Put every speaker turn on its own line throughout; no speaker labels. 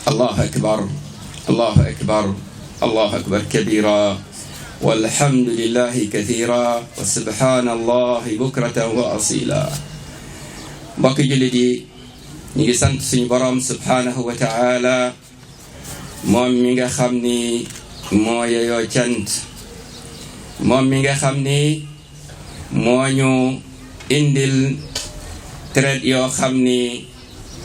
الله أكبر الله أكبر الله أكبر كبيرا والحمد لله كثيرا وسبحان الله بكرة وأصيلا. mbokk jullit yi ñu ngi sant suñu borom subhanahu wa ta'ala moom mi nga xam ni moo yeyoo cant, moom mi nga xam ni moo ñu indil traite yoo xam ni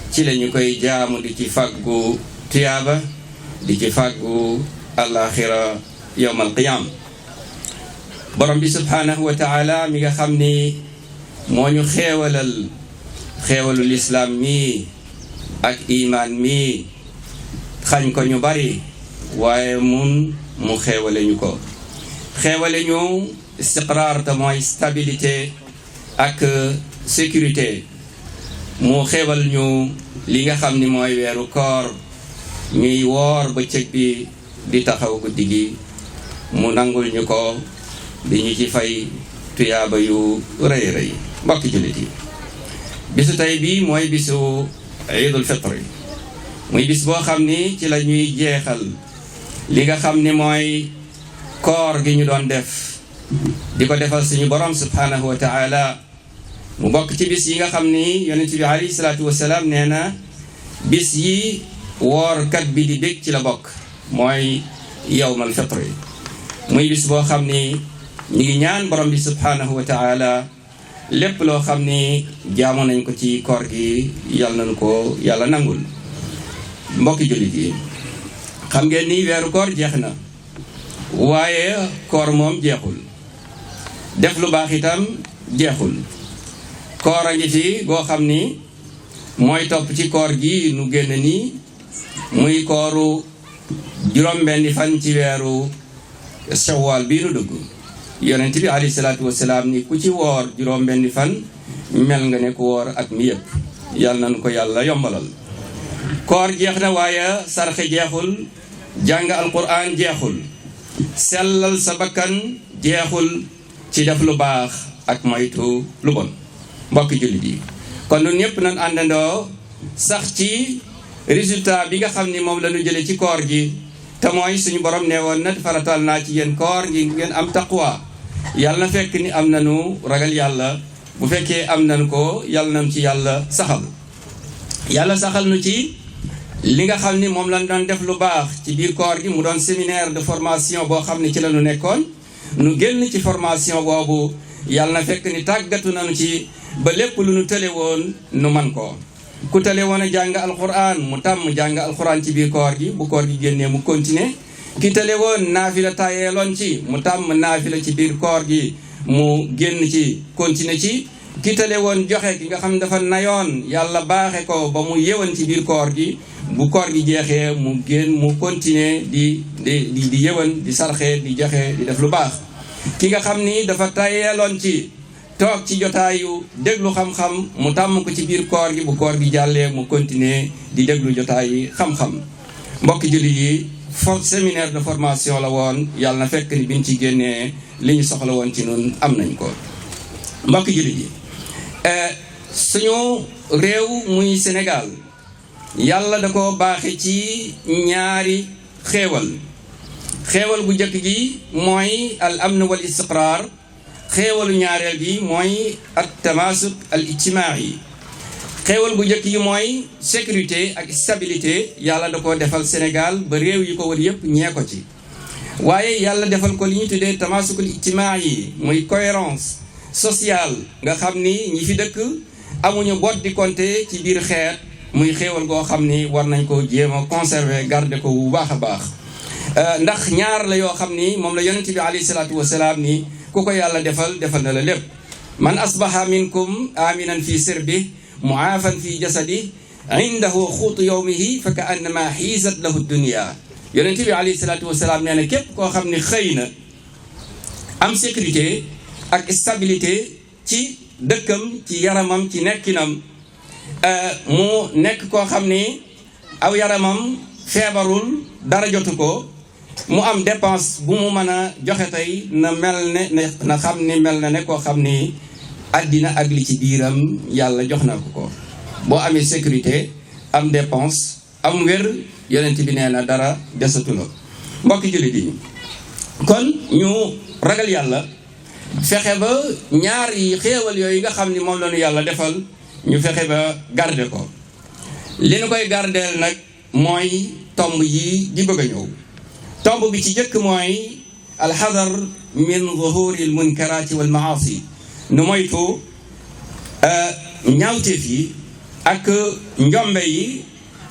ci lañu koy jaamu di ci fàggu tuyaaba di ci fàggu alaxira yawmal qiyaam. borom bi subhanahu wa ta'ala mi nga xam ni moo ñu xeewalu lislaam mi ak imaan mi xañ ko ñu bari waaye mu xeewale ñu ko, xeewale ñu istiqraar te mooy stabilité ak sécurité. mu xeewal ñu li nga xam ni mooy weeru koor, ñuy woor bëccëg bi di taxaw guddi gi, mu nangul ñu ko di ñu ci fay tuyaaba yu rëy rëy. mbokki jullit yi, bisu tey bii mooy bisu iidul fitri, muy bis boo xam ni ci la ñuy jeexal li nga xam ni mooy koor gi ñu doon def di ko defal suñu borom subhanahu wa ta'ala. mu bokk ci bis yi nga xam ni yonent bi alayhi salaatu wasalaam nee na bis yi woorkat bi di bég ci la bokk, mooy yawmal fitri. muy bis boo xam ni ñu ngi ñaan borom bi subhanahu wa ta'ala lépp loo xam ni jaamu nañ ko ci koor gi yàlla nañu ko yàlla nangul. mbokki jullit yi, xam ngeen ni weeru koor jeex na, waaye koor moom jeexul, def lu baax itam jeexul. koor a ngi fi boo xam ni mooy topp ci koor gi nu génn nii, muy kooru juróom-benni fan ci weeru shawwal bii nu dugg. yonent bi alayhi salaatu wasalaam ni ku ci woor juróom-benni fan mel nga ne ku woor at mi yëpp. yàlla nañu ko yàlla yombalal. koor jeex na waaye sarxe jeexul, jàng alquran jeexul, sellal sa bakkan jeexul ci def lu baax ak moytu lu bon. mbokki jullit yi, kon ñun ñëpp nañ àndandoo sax ci résultat bi nga xam ni moom la ñu jëlee ci koor gi, te mooy suñu borom nee woon na faratal naa ci yéen koor gi ngeen am taqwa. yàlla na fekk ni am nañu ragal yàlla, bu fekkee am nañu ko yàlla nañu ci yàlla saxal. yàlla saxal nu ci li nga xam ni moom lañ doon def lu baax ci biir koor gi, mu doon séminaire de formation boo xam ne ci la ñu nekkoon. nu génn ci formation boobu yàlla na fekk ni tàggatu nañu ci ba lépp lu nu tële woon nu man ko. ku tële woon a jàng alquran mu tàmm jàng alquran ci biir koor gi, bu koor gi génnee mu continuer. ki tële woon naafila tayeeloon ci mu tàmm naafila ci biir koor gi, mu génn ci continuer ci. ki tële woon joxe ki nga xam ne dafa nayoon yàlla baaxe ko ba mu yewan ci biir koor gi, bu koor gi jeexee mu génn mu continuer di yewan di sarxe di joxe di def lu baax. ki nga xam ni dafa tayeeloon ci toog ci jotaayu déglu xam-xam mu tàmm ko ci biir koor gi, bu koor gi jàllee mu continuer di déglu jotaayu xam-xam. mbokki jullit yi, séminaire de formation la woon, yàlla na fekk ni biñ ci génnee li ñu soxla woon ci nun am nañ ko. mbokki jullit yi, suñu réew muy Sénégal yàlla da ko baaxe ci ñaari xéewal bu njëkk gi mooy al amn wal istiqraar, xéewalu ñaareel gi mooy at tamasuk al ijtimaai. xéewal bu njëkk gi mooy sécurité ak stabilité, yàlla da ko defal Sénégal ba réew yi ko wër yëpp ñee ko ci. waaye yàlla defal ko li ñu tuddee tamasukul ijtimaai, muy cohérence sociale, nga xam ni ñi fi dëkk amuñu bot di compter ci biir xeet, muy xéewal goo xam ni war nañ ko jéem a conserver garder ko bu baax a baax. ndax ñaar la yoo xam ni moom la yonent bi alayhi salaatu wasalaam ni ku ko yàlla defal na la lépp. man asbaha minkum aminan fi sirbi muaafan fi jasadi indahu xuutu yawmihi fa ka annama xiisat lahu dunia. yonent bi alayhi salaatu wasalaam nee na képp koo xam ni xëy na am sécurité ak stabilité ci dëkkam, ci yaramam, ci nekkinam, mu nekk koo xam ni aw yaramam feebarul, dara jotu ko, mu am dépense bu mu mën a joxe tey, na xam ni mel na ne koo xam ni àddina ak li ci biiram yàlla jox na ko. boo amee sécurité, am dépense, am wér, yonent bi nee na dara desatu la. mbokki jullit yi kon ñu ragal yàlla fexe ba ñaar yi xéewal yooyu nga xam ni moom la ñu yàlla defal ñu fexe ba garder ko. li ñu koy gardeel nag mooy tomb yi di bëgg a ñëw. tomb bi ci jëkk mooy alxadar min zuhuri al munkaraati wal maasi, nu moytu ñaawteef yi ak njombe yi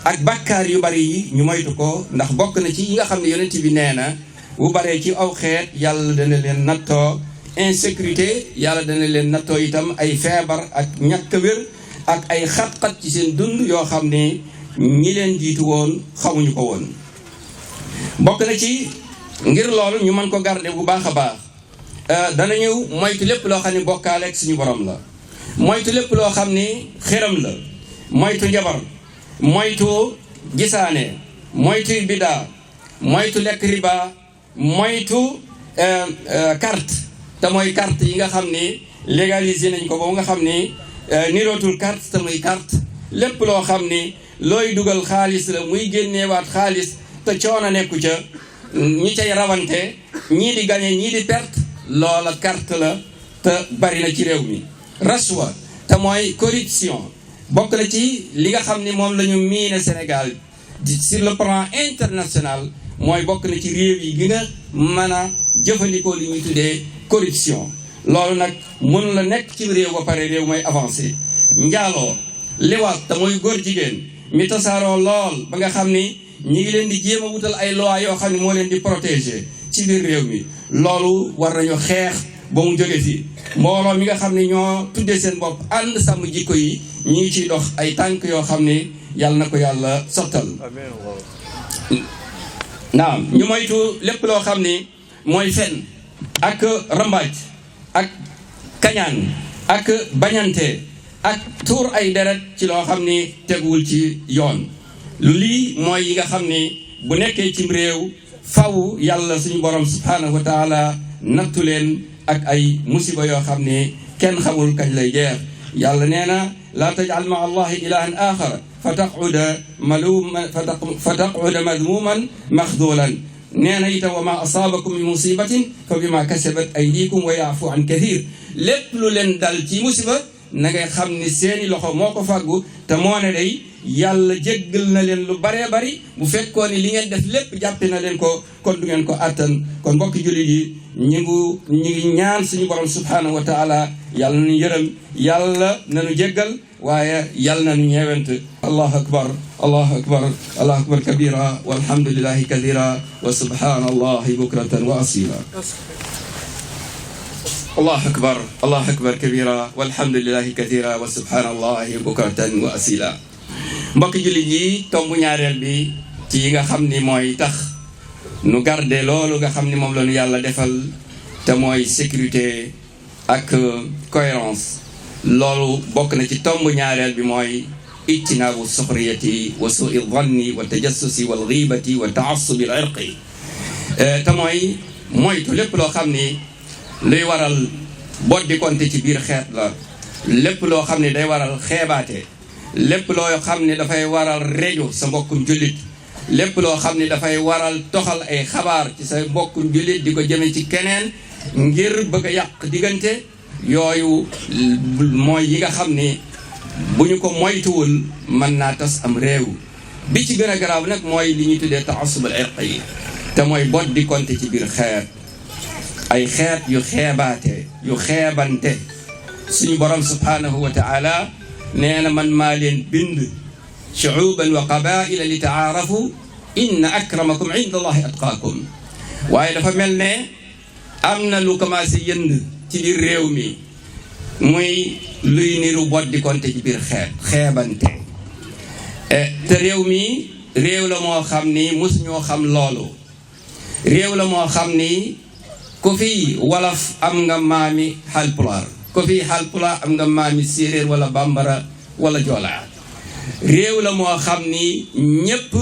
ak bakkaar yu bari yi ñu moytu ko, ndax bokk na ci yi nga xam ne yonent bi nee na bu baree ci aw xeet yàlla dana leen nattoo insécurité, yàlla dana leen nattoo itam ay feebar ak ñàkk wér ak ay xat-xat ci seen dund yoo xam ne ñi leen jiitu woon xamuñu ko woon. bokk na ci ngir loolu ñu mën ko garder bu baax a baax danañu moytu lépp loo xam ne bokkaale ak suñu borom la, moytu lépp loo xam ni xéram la, moytu njabar, moytu gisaane, moytu bidaa, moytu lekk riba, moytu carte te mooy carte yi nga xam ni légalisé nañ ko ba nga xam ni nirootul carte te muy carte. lépp loo xam ni looy dugal xaalis la muy génneewaat xaalis te coono nekku ca, ñi cay rawante ñii di gagné ñii di perte, loola carte la te bari na ci réew mi. rashwa te mooy corruption bokk na ci li nga xam ni moom la ñu miine Sénégal sur le plan international, mooy bokk na ci réew yi gi nga mën a jëfandikoo li ñuy tuddee corruption. loolu nag mënu la nekk ci réew ba pare réew mooy avancé. njaaloo, liwaat te mooy góor jigéen mi tasaaroo lool ba nga xam ni ñi ngi leen di jéem a wutal ay loi yoo xam ne moo leen di protéger ci biir réew mi. loolu war nañu xeex ba mu jóge fi. mbooloo mi nga xam ne ñoo tuddee seen bopp ànd sàmm jikko yi ñi ngi ciy dox ay tànk yoo xam ne yàlla na ko yàlla sottal. naam, ñu moytu lépp loo xam ni mooy fen ak rambaaj ak kañaan ak bañante ak tuur ay deret ci loo xam ni teguwul ci yoon. lii mooy yi nga xam ni bu nekkee ci réew faw yàlla suñu borom subhanahu wa taala nattu leen ak ay musiba yoo xam ne kenn xamul kañ lay jeex. yàlla nee na laa tajal maa allahi ilahan axara fa taquda madmuman maxdulan. nee na itam wa ma asaabakum min musibatin fa bima kasabat aydikum wa yaafu an kathir. lépp lu leen dal ci musiba na ngay xam ni seeni loxo moo ko fàggu te moo ne day yàlla jéggal na leen lu baree bari bu fekkoon ni li ngeen def lépp jàppe na leen ko kon du ngeen ko attan. kon mbokki jullit yi ñu ngi ñaan suñu borom subhanahu wa taala yàlla nañu yërëm, yàlla nañu jéggal, waaye yàlla nañu ñeewent. allahu akbar allahu akbar allahu akbar kabira walhamdulillahi kathira wa subhanallahi bukratan wa asila. allahu akbar kabira walhamdulillahi kathira wa subhanallahi bukratan wa asila. mbokki jullit yi tombu ñaareel bi ci yi nga xam ni mooy tax nu garder loolu nga xam ni moom la ñu yàlla defal te mooy sécurité ak cohérence. loolu bokk na ci tombu ñaareel bi mooy ijtinaabu suxriyati wa suui danni wa tajassusi wal ghibati wa taassubi al irqi. te mooy moytu lépp loo xam ni luy waral boddi konte ci biir xeet la, lépp loo xam ne day waral xeebaate, lépp loo xam ne dafay waral reju sa mbokkum jullit, lépp loo xam ne dafay waral toxal ay xabaar ci sa mbokkum jullit di ko jëme ci keneen ngir bëgg a yàq diggante. yooyu mooy yi nga xam ne bu ñu ko moytuwul mën naa tas am réew. bi ci gën a garaaw nag mooy li ñuy tuddee taassub al irqi te mooy boddi konte ci biir xeet. ay xeet yu xeebaate yu xeebante. suñu borom subhanahu wa taala nee na man maa leen bind shuuban wa qabaila li taarafu inna akramakum inda allahi atqaakum. waaye dafa mel ne am na lu commencé yënd ci biir réew mi muy luy niru boddi konte ci biir xeebante. te réew mi réew la moo xam ni mus ñoo xam loolu. réew la moo xam ni ku fi wolof am nga maami Haalpulaar, ku fi Haalpulaar am nga maami séeréer wala bambara wala joolaa. réew la moo xam ni ñépp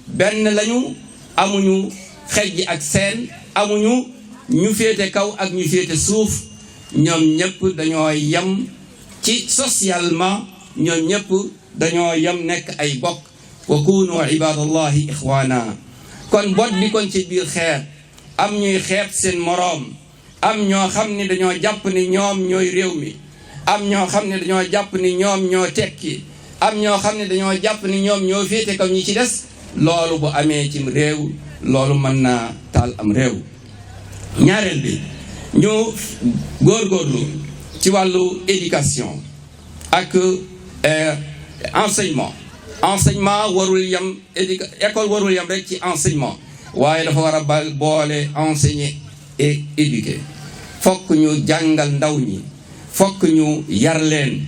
benn lañu, amuñu xejj ak seen, amuñu ñu féete kaw ak ñu féete suuf. ñoom ñëpp dañoo yem ci socialement, ñoom ñëpp dañoo yem nekk ay bokk wa kunu ibadallahi ixwana. kon bot di kon ci biir xeet am ñuy xeeb seen moroom, am ñoo xam ni dañoo jàpp ni ñoom ñooy réew mi, am ñoo xam ne dañoo jàpp ni ñoom ñoo tekki, am ñoo xam ne dañoo jàpp ni ñoom ñoo féete kaw ñi ci des. loolu bu amee ci réew loolu mën naa taal am réew. ñaareel bi ñu góorgóorlu ci wàllu éducation ak enseignement warul yem école warul yem rek ci enseignement, waaye dafa war a boole enseigner et éduquer. fokk ñu jàngal ndaw ñi, fokk ñu yar leen.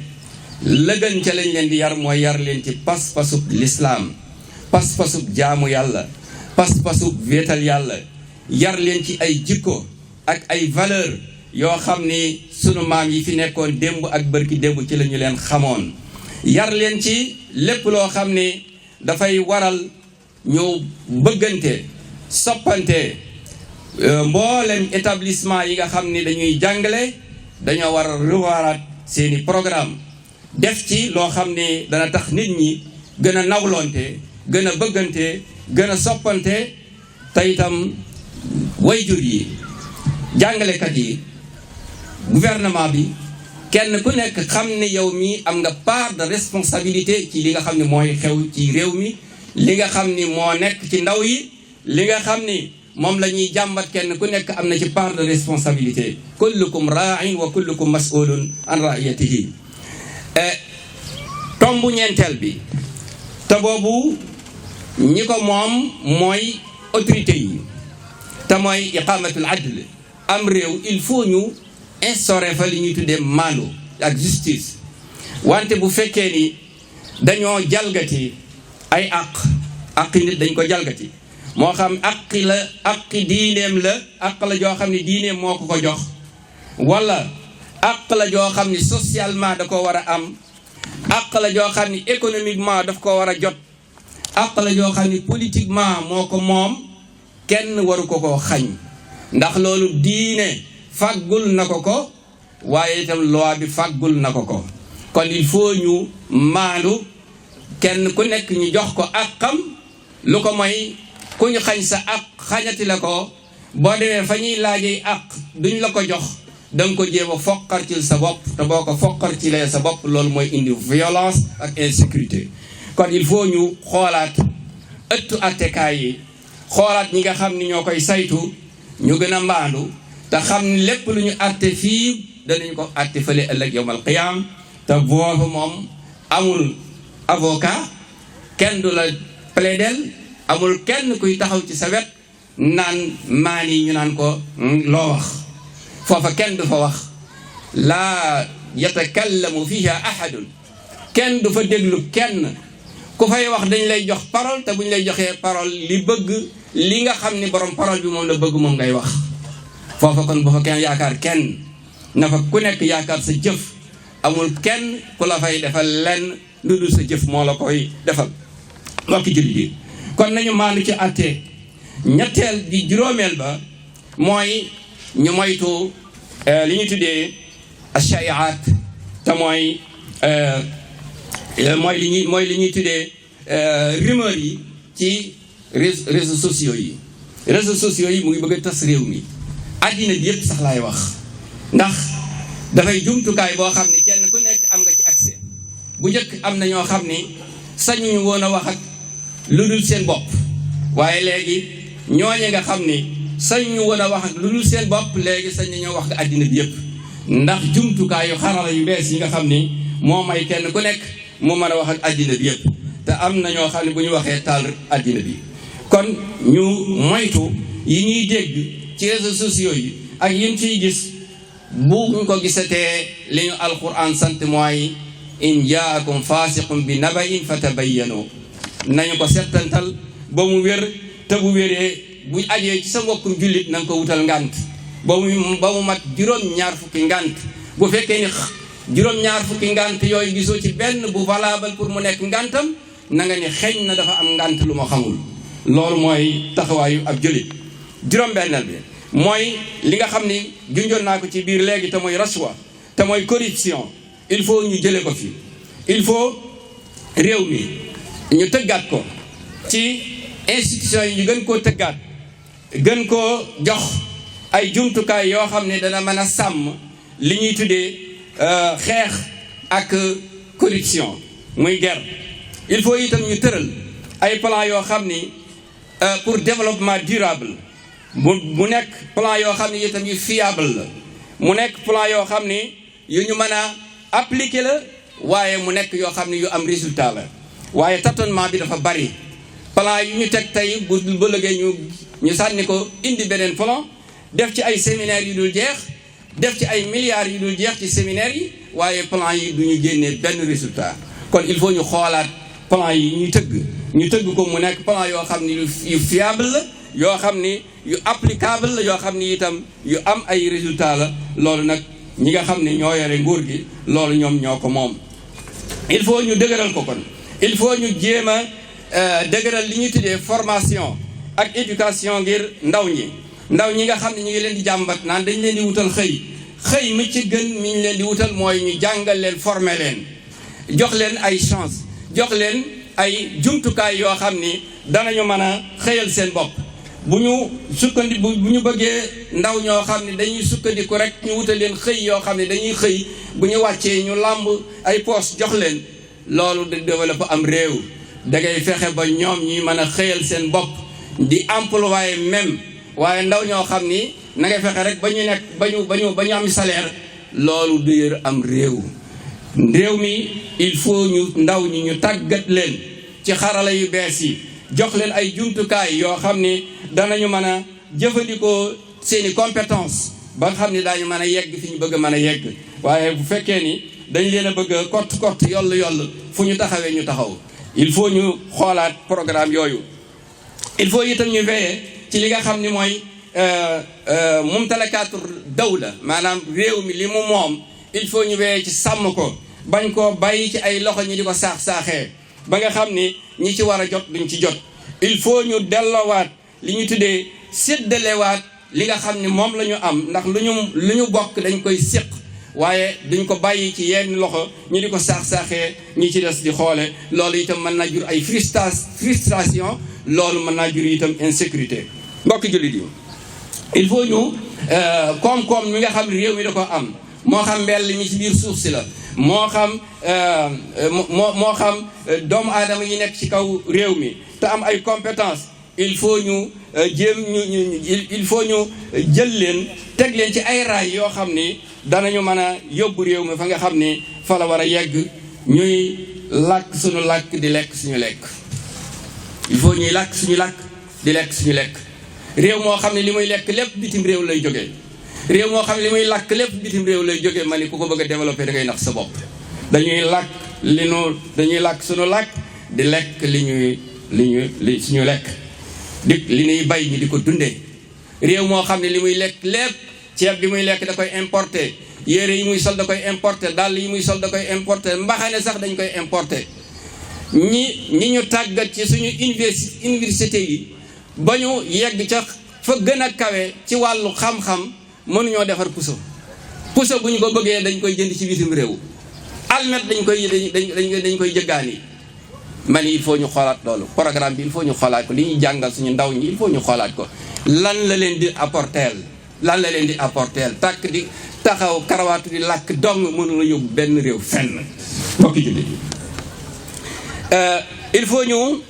la gën ca lañ leen di yar mooy yar leen ci pas-pasub lislaam, pas-pasub jaamu yàlla, pas-pasub wéetal yàlla, yar leen ci ay jikko ak ay valeur yoo xam ni sunu maam yi fi nekkoon démb ak bërki démb ci la ñu leen xamoon. yar leen ci lépp loo xam ni dafay waral ñu bëggante, soppante. mboolem établissement yi nga xam ni dañuy jàngale dañoo war a revoiraat seeni programme, def ci loo xam ni dana tax nit ñi gën a nawlonte, gën a bëggante, gën a soppante. te itam wayjur yi, jàngalekat yi, gouvernement bi, kenn ku nekk xam ne yow mi am nga part de responsabilité ci li nga xam ne mooy xew ci réew mi, li nga xam ni moo nekk ci ndaw yi, li nga xam ni moom la ñuy jàmbat. kenn ku nekk am na ci part de responsabilité. kullukum ra'in wa kullukum mas'ulun an ra'iyatihi. tombu ñeenteel bi te boobu ñi ko moom mooy autorité yi, te mooy iqamatul adl. am réew il faut ñu instaurer fa li ñuy tuddee maandu ak justice. wante bu fekkee ni dañoo jalgati ay àq nit dañ ko jalgati, moo xam àqi la àqi diineem la, àq la joo xam ne diineem moo ko ko jox, wala àq la joo xam ni socialement da ko war a am, àq la joo xam ni économiquement daf ko war a jot, àq la joo xam ni politiquement moo ko moom. kenn waru ko koo xañ, ndax loolu diine fàggul na ko ko, waaye itam loi bi fàggul na ko ko. kon il faut ñu maandu, kenn ku nekk ñu jox ko àqam. lu ko mooy ku ñu xañ sa àq xañati la ko, boo demee fa ñuy laajee àq duñ la ko jox, danga ko jéem a foqartil sa bopp, te boo ko foqartilee sa bopp loolu mooy indi violence ak insécurité. kon il faut ñu xoolaat ëttu attekaay yi, xoolaat ñi nga xam ni ñoo koy saytu, ñu gën a mbaandu, te xam ni lépp lu ñu atte fii danañ ko atte fële ëllëg yawmal qiyaam. te boobu moom amul avocat, kenn du la plaidel, amul kenn kuy taxaw ci sa wet naan maan yi ñu naan ko loo wax. foofa kenn du fa wax, laa yatakallamu fiha ahadun, kenn du fa déglu kenn. ku fay wax dañ lay jox parole, te buñ lay joxee parole li nga xam ni borom parole bi moom la bëgg moom ngay wax. foofa kon bu fa kenn yaakaar kenn, na fa ku nekk yaakaar sa jëf. amul kenn ku la fay defal lenn lu dul sa jëf moo la koy defal. mbokki jullit yi, kon nañu maandu ci àtte. ñetteel di juróomeel ba mooy ñu moytu li ñu tuddee ashai'at, te mooy li ñuy tuddee rumeur yi ci réseaux sociaux yi. réseaux sociaux yi mu ngi bëgg a tas réew mi, addina bi yëpp sax laay wax, ndax dafay jumtukaay boo xam ni kenn ku nekk am nga ci accès. bu njëkk am na ñoo xam ni sañuñu woon a wax ak lu dul seen bopp, waaye léegi ñooñe nga xam ni sañuñu woon a wax ak lu dul seen bopp, léegi sañ nañoo wax ak addina bi yëpp, ndax jumtukaay yu xarala yu bees yi nga xam ni moo may kenn ku nekk mu mën a wax ak addina bi yëpp. te am na ñoo xam ne bu ñu waxee taal addina bi. kon ñu moytu yi ñuy dégg ci réseaux sociaux yi ak yin ciy gis. bu ñu ko gisatee li ñu alquran sant mooy in jaakum fasiqun bi nabain fatabayyanu, nañu ko settantal ba mu wér, te bu wéree bu ajee ci sa mbokkum jullit na nga ko wutal ngànt ba mu mat juróom-ñaar fukki ngànt. bu fekkee ni juróom-ñaar fukki ngànt yooyu gisoo ci benn bu valable pour mu nekk ngàntam, na nga ni xeeñ na dafa am ngànt lu ma xamul. loolu mooy taxawaayu ab jullit. juróom-benneel bi mooy li nga xam ni junjoon naa ko ci biir léegi, te mooy rashwa, te mooy corruption. il faut ñu jële ko fi. il faut réew mi ñu tëggaat ko ci institution yi ñu gën koo tëggaat gën koo jox ay jumtukaay yoo xam ne dana mën a sàmm li ñuy tuddee xeex ak corruption muy guerre. il faut itam ñu tëral ay plan yoo xam ni pour développement durable mu nekk plan yoo xam ne itam yu fiable la mu nekk plan yoo xam ni yu ñu mën a appliquer la waaye mu nekk yoo xam ne yu am résultat la waaye tâtonnement bi dafa bari. plan yu ñu teg tey bu bëllëgee ñu sànni ko indi beneen plan def ci ay séminaires yu dul jeex def ci ay milliards yu dul jeex ci séminaires yi waaye plan yi du ñu génnee benn résultat. kon il faut ñu xoolaat plan yi ñu tëgg ko mu nekk plan yoo xam ni yu fiable la yoo xam ni yu applicable la yoo xam ni itam yu am ay résultat la. loolu nag ñi nga xam ne ñoo yore nguur gi loolu ñoom ñoo ko moom. il faut ñu dëgëral ko kon il faut ñu jéem a dëgëral li ñuy tuddee formation ak éducation ngir ndaw ñi nga xam ne ñu ngi leen di jàmbat naan dañ leen di wutal xëy mi ci gën mi ñu leen di wutal mooy ñu jàngal leen former leen jox leen ay chance jox leen ay jumtukaay yoo xam ni danañu mën a xëyal seen bopp. bu ñu bëggee ndaw ñoo xam ne dañuy sukkandiku rek ñu wutal leen xëy yoo xam ne dañuy xëy bu ñu wàccee ñu làmb ay poste jox leen loolu di développé am réew. da ngay fexe ba ñoom ñuy mën a xëyal seen bopp di employé même waaye ndaw ñoo xam ni na ngay fexe rek ba ñu nekk ba ñu am salaire loolu du yër am réew mi il faut ñu ndaw ñi ñu tàggat leen ci xarala yu bees yi jox leen ay jumtukaay yoo xam ni danañu mën a jëfandikoo seeni compétence ba nga xam ni daañu mën a yegg fi ñu bëgg a mën a yegg waaye bu fekkee ni dañ leen a bëgg a kott yoll fu ñu taxawee ñu taxaw. il faut ñu xoolaat programme yooyu il faut itam ñu veiller ci li nga xam ni mooy mumtalakaatu dawla maanaam réew mi li mu moom il faut ñu veiller ci sàmm ko bañ koo bàyyi ci ay loxo ñi di ko saaxee ba nga xam ni ñi ci war a jot duñ ci jot. il faut ñu delloowaat li ñu tuddee séddalewaat li nga xam ni moom la ñu am ndax lu ñu bokk dañ koy séq waaye duñ ko bàyyi ci yenn loxo ñi di ko saaxee ñi ci des di xoole loolu itam mën naa jur ay frustration loolu mën naa jur itam insécurité. mbokki jullit yi il faut ñu koom-koom mi nga xam ne réew mi da ko am moo xam mbell mi ci biir suuf si la moo xam doomu aadama yi nekk ci kaw réew mi te am ay compétence il faut ñu il faut ñu jël leen teg leen ci ay raay yoo xam ni danañu mën a yóbbu réew mi fa nga xam ni fa la war a yegg ñuy làkk suñu làkk di lekk suñu lekk. il faut ñuy làkk suñu làkk di lekk suñu lekk réew moo xam ne li muy lekk lépp bitim réew lay jógee réew moo xam ne li muy làkk lépp bitim réew lay jógee ma ni ku ko bëgg a développé da ngay nax sa bopp. dañuy làkk suñu làkk di lekk li suñu lekk li ñuy bay ñi di ko dundee réew moo xam ne li muy lekk lépp ceeb bi muy lekk da koy importer yére yi muy sol da koy importer dàll yi muy sol da koy importer mbaxane sax dañ koy importer ñi ñu tàggat ci suñu université yi ba ñu yegg ca fa gën a kawe ci wàllu xam-xam mënuñoo defar puso bu ñu ko bëggee dañ koy jënd ci bitim réew almet dañ koy jëggaani man il faut ñu xoolaat loolu programme bi il faut ñu xoolaat ko li ñuy jàngal suñu ndaw ñi il faut ñu xoolaat ko lan la leen di apporteel tàkk di taxaw karawaatu di làkk dong mënu la yóbbu benn réew fenn mbokki jullit yi il faut ñu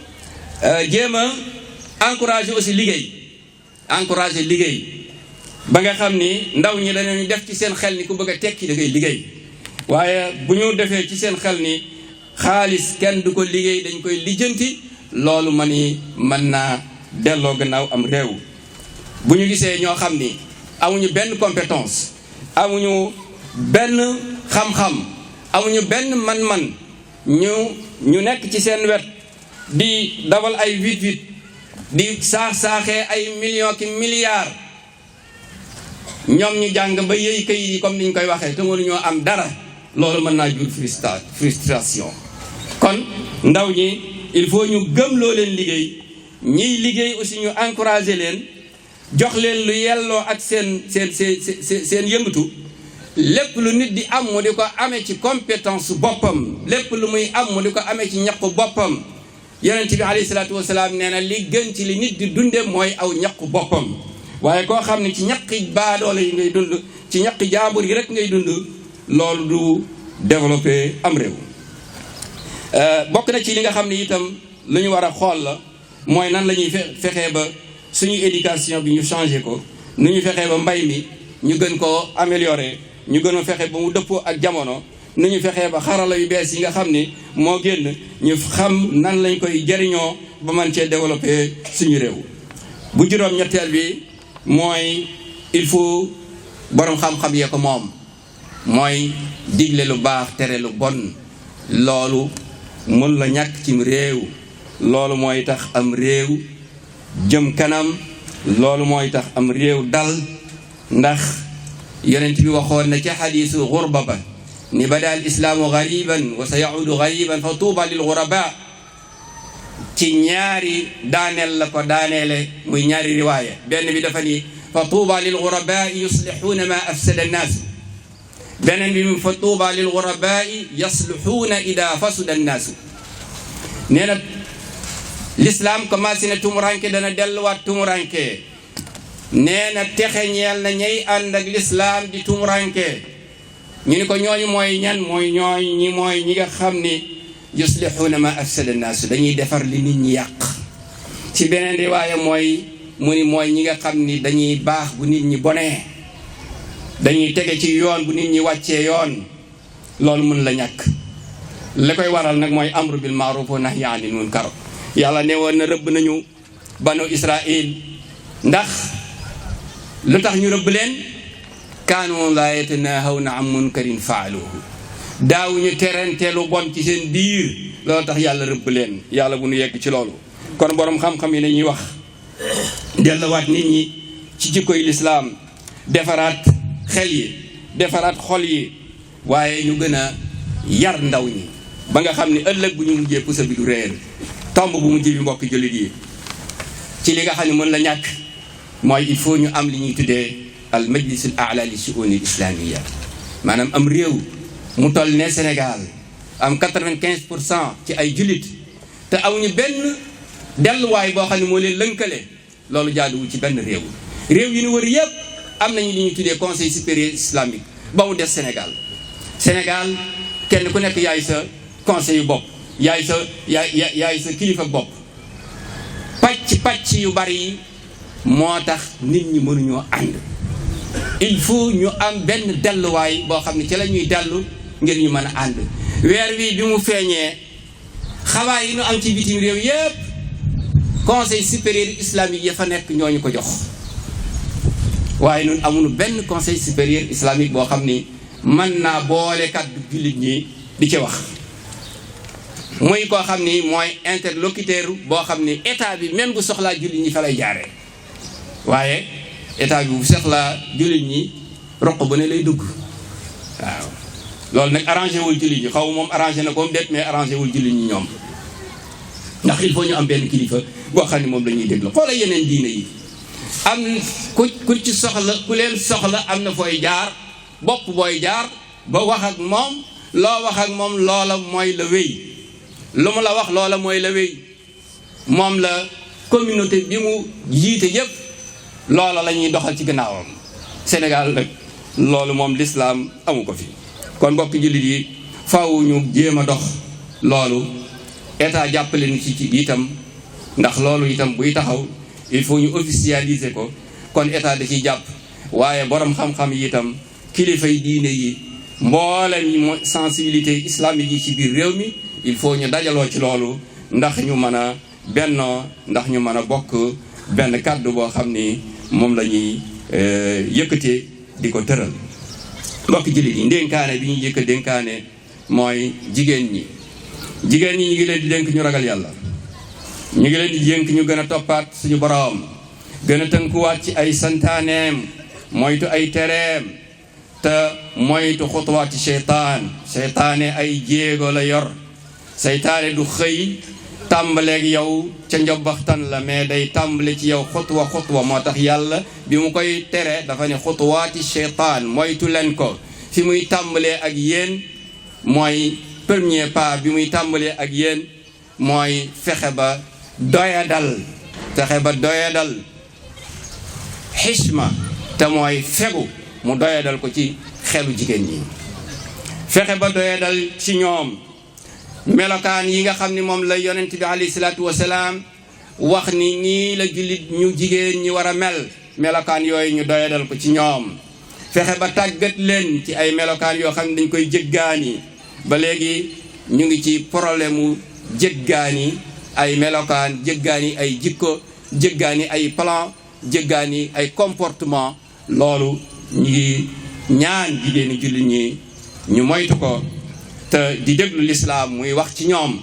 jéem a encourager aussi liggéey ba nga xam ni ndaw ñi dañu def ci seen xel ni ku bëgg a tekki da ngay liggéey waaye bu ñu defee ci seen xel ni xaalis kenn du ko liggéey dañ koy lijjanti loolu mën naa delloo gannaaw am réew. bu ñu gisee ñoo xam ni amuñu benn compétence amuñu benn xam-xam amuñu benn man-man ñu nekk ci seen wet di dawal ay 8-8 di saaxee ay millions ki milliards ñoom ñu jàng ba yëy kayit yi comme ni ñu koy waxee te mënuñoo am dara loolu mën naa jur frustration. kon ndaw ñi il faut ñu gëm loo leen liggéey ñiy liggéey aussi ñu encourager leen jox leen lu yelloo ak seen yëngatu lépp lu nit di am mu di ko amee ci compétence boppam lépp lu muy am mu di ko amee ci ñaqu boppam yonent bi alayhi salaatu wasalaam nee na li gën ci li nit di dunde mooy aw ñaqu boppam waaye koo xam ne ci ñaqi baadoole yi ngay dund ci ñaqi jaambur yi rek ngay dund loolu du développé am réew. bokk na ci li nga xam ne itam lu ñu war a xool la mooy nan la ñuy fexee ba suñu éducation bi ñu changé ko nu ñu fexee ba mbay mi ñu gën koo amélioré ñu gën a fexe ba mu dëppoo ak jamono nu ñu fexee ba xarala yu bees yi nga xam ni moo génn ñu xam nan lañ koy jariñoo ba man cee développé suñu réew. bu juróom-ñetteel bi mooy il faut borom xam-xam yee ko moom mooy digle lu baax tere lu bon loolu mun la ñàkk cim réew. loolu mooy tax am réew jëm kanam loolu mooy tax am réew dal ndax yonent bi waxoon na ca xadiisu xurba ba ni bada al islaamu gariban wa sa yaudu gariban fa tuuba lil guraba ci ñaari daaneel la ko daaneele muy ñaari riwaaya benn bi dafa ni fa tuuba lil guraba yuslixuuna ma afsada annaasu beneen bi fa tuuba lil guraba yasluxuuna ida fasada annaasu nee na l'islam commencé na tumuranke dana delluwaat tumuranke nee na texe ñeel na ñay ànd ak l'islam di tumuranke ñu ni ko ñooñu mooy ñan mooy ñi nga xam ni yuslixuuna ma afsada naasu dañuy defar li nit ñi yàq ci beneen riwaaya mooy ñi nga xam ni dañuy baax bu nit ñi bonee dañuy tege ci yoon bu nit ñi wàccee yoon loolu mën la ñàkk la koy waral nag mooy amru bil maaruf wa nahyi anil munkar yàlla ne woon na rëbb nañu banu Israil ndax lu tax ñu rëbb leen kaanu laa yatanahawna an munkarin faaluhu daawuñu terante lu bon ci seen biir loolu tax yàlla rëbb leen yàlla bu nu yegg ci loolu kon borom xam-xam yi dañuy wax delluwaat nit ñi ci jikkoy lislaam defaraat xel yi defaraat xol yi waaye ñu gën a yar ndaw ñi ba nga xam ne ëllëg bu ñu mujjee pusa bi du réer tomb bu mujj bi mbokk jullit yi ci li nga xam ne mën la ñàkk mooy il faut ñu am li ñuy tuddee al majlis al a'la li shu'uni al islamiyya maanaam am réew mu toll ne Sénégal am 95% ci ay jullit te amuñu benn delluwaay boo xam ne moo leen lënkale loolu jaaduwul ci benn réew yi ñu wër yëpp am nañu li ñuy tuddee conseil supérieur islamique ba mu des Sénégal kenn ku nekk yaay sa conseil yu bopp yaay sa kilifa bopp pàcc yu bari yi moo tax nit ñi mënuñoo ànd il faut ñu am benn delluwaay boo xam ne ci la ñuy dellu ngir ñu mën a ànd weer wi bi mu feeñee xabaar yi ñu am ci bitim réew yépp conseil supérieur islamique ya fa nekk ñooñu ko jox waaye ñun amuñu benn conseil supérieur islamique boo xam ni mën naa boole kàddu jullit ñi di ci wax muy koo xam ni mooy interlocuteur boo xam ni état bi même bu soxlaa jullit ñi fa lay jaaree waaye état bi bu soxlaa jullit ñi roq bu ne lay dugg waaw loolu nag arrangé wul jullit ñi xaw moom arrangé na ko déet mais arrangé wul jullit ñi ñoom ndax il faut ñu am benn kilifa boo xam ne moom la ñuy déglu xoola yeneen diine yi am ku ci soxla ku leen soxla am na fooy jaar bopp booy jaar ba wax ak moom loo wax ak moom loola mooy la wéy lu mu la wax loola mooy la wéy moom la communauté bi mu jiite yépp loola la ñuy doxal ci gannaawam Sénégal nag loolu moom l'islam amu ko fi kon mbokk jullit yi faaw ñu jéem a dox loolu état jàppale ñu ci itam ndax loolu itam buy taxaw il faut ñu officialiser ko kon état da ciy jàpp waaye borom xam-xam yi itam kilifay diine yi mboolem ñi sensibilité islamique yi ci biir réew mi il faut ñu dajaloo ci loolu ndax ñu mën a bennoo ndax ñu mën a bokk benn kàddu boo xam ni moom la ñuy yëkkatee di ko tëral. mbokk jullit yi ndénkaane bi ñuy jëkk a dénkaane mooy jigéen ñi ñu ngi leen di dénk ñu ragal yàlla ñu ngi leen di dénk ñu gën a toppaat suñu boroom gën a tënkuwaat ci ay santaaneem moytu ay tereem te moytu xutuwaati seytaane ay jéego la yor seytaane du xëy tàmbaleeg yow ca njobbaxtan la mais day tàmbale ci yow xutwa moo tax yàlla bi mu koy tere dafa ne xutuwaati seytaan moytu leen ko fi muy tàmbalee ak yéen mooy premier pas bi muy tàmbalee ak yéen mooy fexe ba doyadal xisma te mooy fegu mu doyadal ko ci xelu jigéen ñi, fexe ba doyadal ci ñoom melokaan yi nga xam ni moom la yonent bi alayhi salaatu wasalaam wax ni nii la jullit ñu jigéen ñi war a mel, melokaan yooyu ñu doyadal ko ci ñoom, fexe ba tàggat leen ci ay melokaan yoo xam ne dañ koy jëggaani. ba léegi ñu ngi ci problème mu jëggaani ay melokaan, jëggaani ay jikko, jëggaani ay plan, jëggaani ay comportement. loolu ñu ngi ñaan jigéeni jullit ñi ñu moytu ko te di déglu lislaam muy wax ci ñoom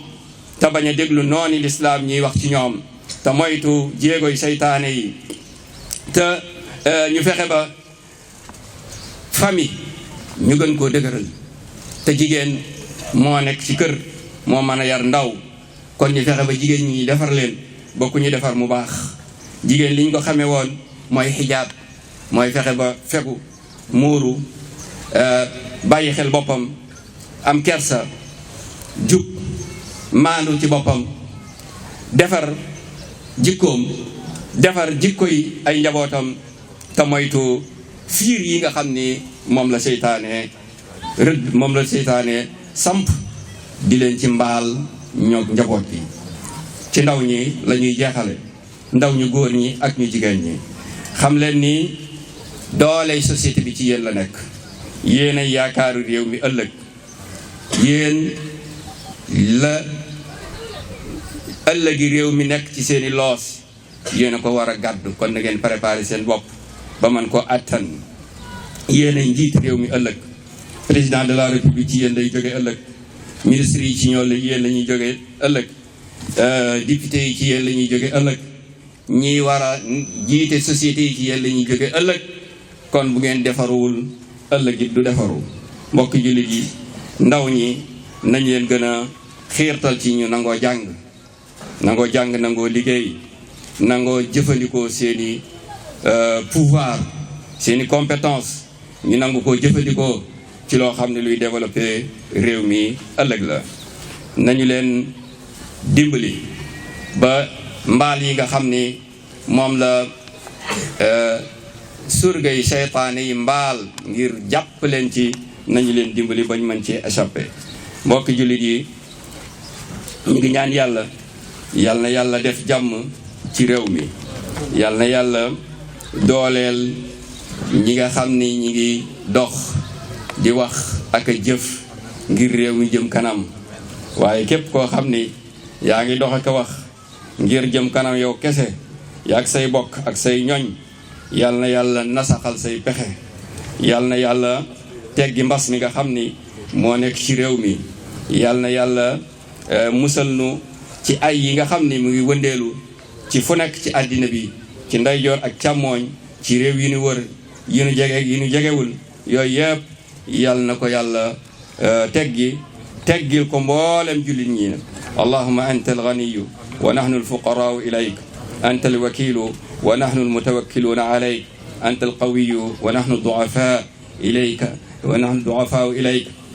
te bañ a déglu nooni lislaam ñuy wax ci ñoom, te moytu jéegoy seytaane yi, te ñu fexe ba famille ñu gën koo dëgëral. te jigéen moo nekk ci kër moo mën a yar ndaw, kon ñu fexe ba jigéen ñi defar leen ba ku ñu defar mu baax. jigéen liñ ko xamee woon mooy xijaab, mooy fexe ba fegu muuru, bàyyi xel boppam, am kersa, jub, maandu ci boppam, defar jikkoom, defar jikko yi ay njabootam, te moytu fiir yi nga xam ni moom la seytaane rëdd, moom la seytaane samp di leen ci mbaal ñoo njaboot bi. ci ndaw ñi la ñuy jeexale, ndaw ñu góor ñi ak ñu jigéen ñi. xam leen ni dooley société bi ci yéen la nekk, yéen ay yaakaaru réew mi ëllëg, yéen la ëllëgi réew mi nekk ci seeni loos, yéen a ko war a gàddu. kon na ngeen préparer seen bopp ba man ko attan. yéen ay njiit réew mi ëllëg, président de la république ci yéen lay jóge ëllëg, ministre yi ci ñoo la yéen la ñuy jóge ëllëg, député yi ci yéen la ñuy jóge ëllëg, ñi war a jiite société yi ci yéen la ñuy jóge ëllëg. kon bu ngeen defaruwul ëllëg it du defaru. mbokk jullit yi, ndaw ñi nañ leen gën a xiirtal ci ñu nangoo jàng, nangoo liggéey, nangoo jëfandikoo seeni pouvoir, seeni compétence, ñu nangu koo jëfandikoo ci loo xam ne luy développer réew mi ëllëg la. nañu leen dimbali ba mbaal yi nga xam ni moom la surga yi seytaane yi mbaal ngir jàpp leen ci, nañu leen dimbali bañ mën ci échappé. mbokki jullit yi, ñu ngi ñaan yàlla na yàlla def jàmm ci réew mi, yàlla na yàlla dooleel ñi nga xam ni ñi ngi dox di wax ak a jëf ngir réew mi jëm kanam. waaye képp koo xam ni yaa ngi dox ak a wax ngir jëm kanam yow kese, yaag say bokk ak say ñoñ, yàlla na yàlla nasaxal say pexe, yàlla na yàlla teggi mbas mi nga xam ni moo nekk ci réew mi, yàlla na yàlla musal nu ci ay yi nga xam ni mu ngi wëndeelu ci fu nekk ci àddina bi, ci ndeyjoor ak càmmooñ, ci réew yi nu wër, yi nu jege yi nu jegewul, yooyu yëpp yàlla na ko yàlla teggil ko mboolem jullit ñi na. allahumma anta alganiyu wa nahnu alfuqaraau ilayk, anta alwakilu wa nahnu almutawakkiluuna alayk, anta alqawiyu wa nahnu alduafaa ilayka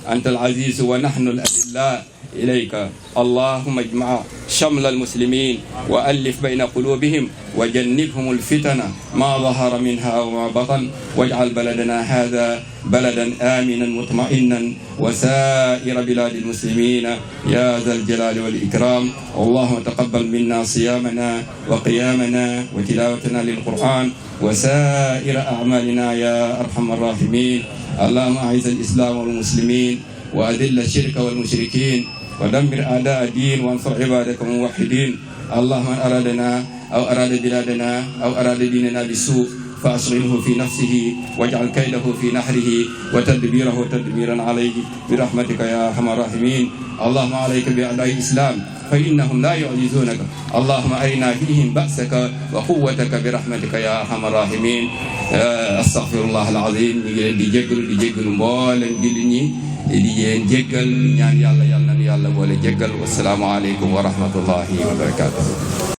anta alazizu wa nahnu aladilla ilayka. allahumma ijmaa shamla almuslimin wa allif bayna qulubihim wa jannibhum alfitana ma dahara minha wa ma batan, waj'al baladana hadha baladan aminan mutma'innan wa sa'ira biladi almuslimina ya dha aljalali wal ikram. allahumma taqabbal minna siyamana wa qiyamana wa tilawatana lilquran wa sa'ira a'malina ya arhamar rahimin. allahumma a'izz al-islam wal muslimin wa adilla ash-shirka wal mushrikin wa dammir a'da' ad-din wa ansur ibadaka al-muwahhidin. allahumma aradana aw arada biladana aw arada dinana bis-su' فأشغله في نفسه واجعل كيده في نحره وتدبيره تدميرا عليه برحمتك يا أرحم الراحمين. اللهم عليك بأعداء الإسلام فإنهم لا يعجزونك. اللهم أرنا فيهم بأسك وقوتك برحمتك يا أرحم الراحمين. أستغفر الله العظيم. di jéggalu mboolem jullit ñi di leen jéggal ñaan yàlla na yàlla boole jéggal. Wassalaamu aleykum wa rahmatullahi wa barakatuh.